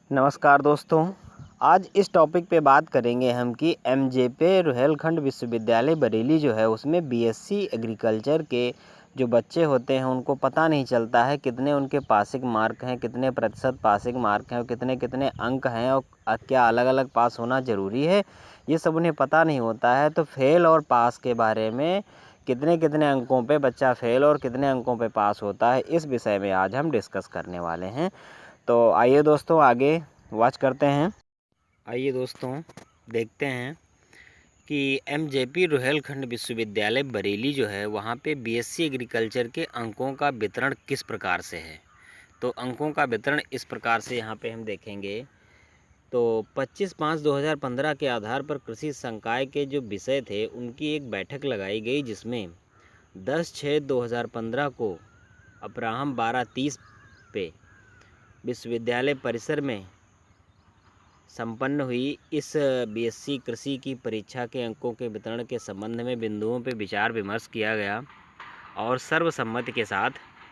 नमस्कार दोस्तों। आज इस टॉपिक पे बात करेंगे हम कि एमजेपे रुहेलखंड विश्वविद्यालय बरेली जो है उसमें बीएससी एग्रीकल्चर के जो बच्चे होते हैं उनको पता नहीं चलता है कितने उनके पासिंग मार्क हैं, कितने प्रतिशत पासिंग मार्क हैं और कितने कितने अंक हैं और क्या अलग अलग पास होना ज़रूरी है, ये सब उन्हें पता नहीं होता है। तो फेल और पास के बारे में, कितने कितने अंकों पे बच्चा फेल और कितने अंकों पे पास होता है, इस विषय में आज हम डिस्कस करने वाले हैं। तो आइए दोस्तों आगे वॉच करते हैं। आइए दोस्तों देखते हैं कि एमजेपी रुहेलखंड विश्वविद्यालय बरेली जो है वहाँ पे बीएससी एग्रीकल्चर के अंकों का वितरण किस प्रकार से है। तो अंकों का वितरण इस प्रकार से यहाँ पे हम देखेंगे। तो 25/5/2015 के आधार पर कृषि संकाय के जो विषय थे उनकी एक बैठक लगाई गई, जिसमें 10/6/2015 को अपराह्न 12:30 पे विश्वविद्यालय परिसर में संपन्न हुई इस बीएससी कृषि की परीक्षा के अंकों के वितरण के संबंध में बिंदुओं पर विचार विमर्श किया गया और सर्वसम्मति के साथ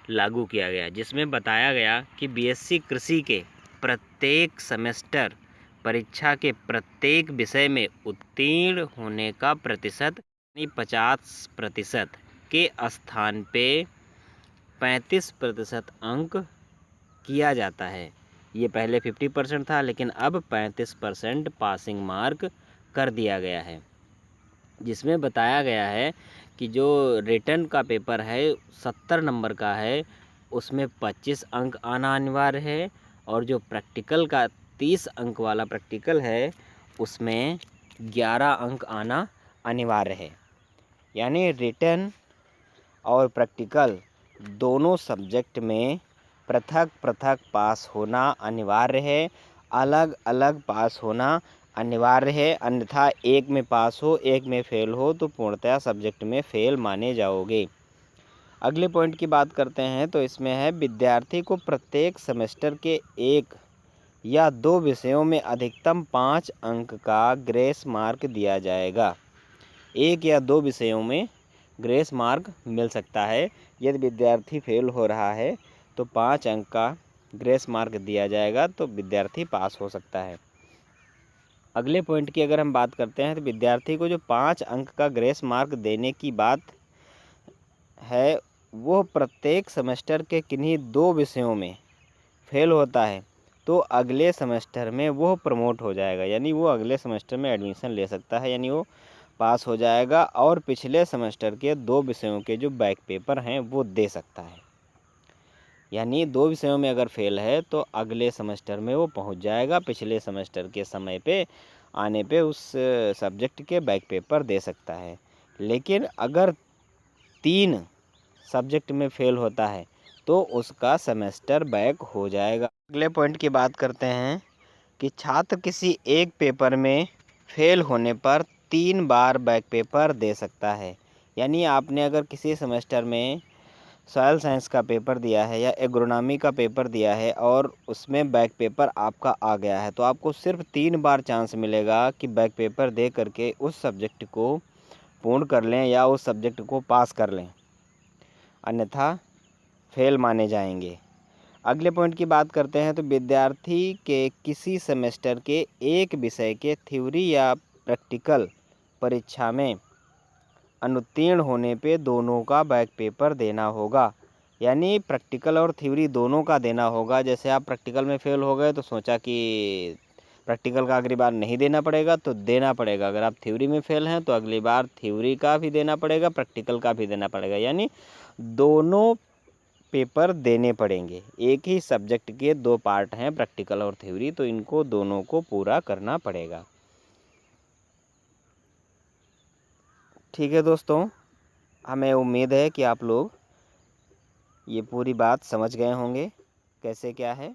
लागू किया गया, जिसमें बताया गया कि बीएससी कृषि के प्रत्येक सेमेस्टर परीक्षा के प्रत्येक विषय में उत्तीर्ण होने का प्रतिशत 50% के स्थान पे 35% अंक किया जाता है। ये पहले 50% था, लेकिन अब 35% पासिंग मार्क कर दिया गया है, जिसमें बताया गया है कि जो रिटन का पेपर है 70 नंबर का है, उसमें 25 अंक आना अनिवार्य है और जो प्रैक्टिकल का 30 अंक वाला प्रैक्टिकल है उसमें 11 अंक आना अनिवार्य है। यानी रिटन और प्रैक्टिकल दोनों सब्जेक्ट में पृथक पृथक पास होना अनिवार्य है, अलग अलग पास होना अनिवार्य है। अन्यथा एक में पास हो एक में फेल हो तो पूर्णतया सब्जेक्ट में फेल माने जाओगे। अगले पॉइंट की बात करते हैं तो इसमें है विद्यार्थी को प्रत्येक सेमेस्टर के 1 या 2 विषयों में अधिकतम 5 अंक का ग्रेस मार्क दिया जाएगा। 1 या 2 विषयों में ग्रेस मार्क मिल सकता है। यदि विद्यार्थी फेल हो रहा है तो 5 अंक का ग्रेस मार्क दिया जाएगा, तो विद्यार्थी पास हो सकता है। अगले पॉइंट की अगर हम बात करते हैं तो विद्यार्थी को जो 5 अंक का ग्रेस मार्क देने की बात है, वो प्रत्येक सेमेस्टर के किन्हीं 2 विषयों में फेल होता है तो अगले सेमेस्टर में वो प्रमोट हो जाएगा, यानी वो अगले सेमेस्टर में एडमिशन ले सकता है, यानी वो पास हो जाएगा और पिछले सेमेस्टर के 2 विषयों के जो बैक पेपर हैं वो दे सकता है। यानी 2 विषयों में अगर फेल है तो अगले सेमेस्टर में वो पहुंच जाएगा, पिछले सेमेस्टर के समय पे आने पे उस सब्जेक्ट के बैक पेपर दे सकता है। लेकिन अगर 3 सब्जेक्ट में फेल होता है तो उसका सेमेस्टर बैक हो जाएगा। अगले पॉइंट की बात करते हैं कि छात्र किसी एक पेपर में फेल होने पर 3 बार बैक पेपर दे सकता है। यानी आपने अगर किसी सेमेस्टर में सॉयल साइंस का पेपर दिया है या एग्रोनॉमी का पेपर दिया है और उसमें बैक पेपर आपका आ गया है, तो आपको सिर्फ 3 बार चांस मिलेगा कि बैक पेपर दे करके उस सब्जेक्ट को पूर्ण कर लें या उस सब्जेक्ट को पास कर लें, अन्यथा फेल माने जाएंगे। अगले पॉइंट की बात करते हैं तो विद्यार्थी के किसी सेमेस्टर के एक विषय के थ्योरी या प्रैक्टिकल परीक्षा में अनुत्तीर्ण होने पे दोनों का बैक पेपर देना होगा। यानी प्रैक्टिकल और थ्योरी दोनों का देना होगा। जैसे आप प्रैक्टिकल में फेल हो गए तो सोचा कि प्रैक्टिकल का अगली बार नहीं देना पड़ेगा, तो देना पड़ेगा। अगर आप थ्योरी में फेल हैं तो अगली बार थ्योरी का भी देना पड़ेगा, प्रैक्टिकल का भी देना पड़ेगा। यानी दोनों पेपर देने पड़ेंगे। एक ही सब्जेक्ट के 2 पार्ट हैं, प्रैक्टिकल और थ्योरी, तो इनको दोनों को पूरा करना पड़ेगा। ठीक है दोस्तों, हमें उम्मीद है कि आप लोग ये पूरी बात समझ गए होंगे कैसे क्या है।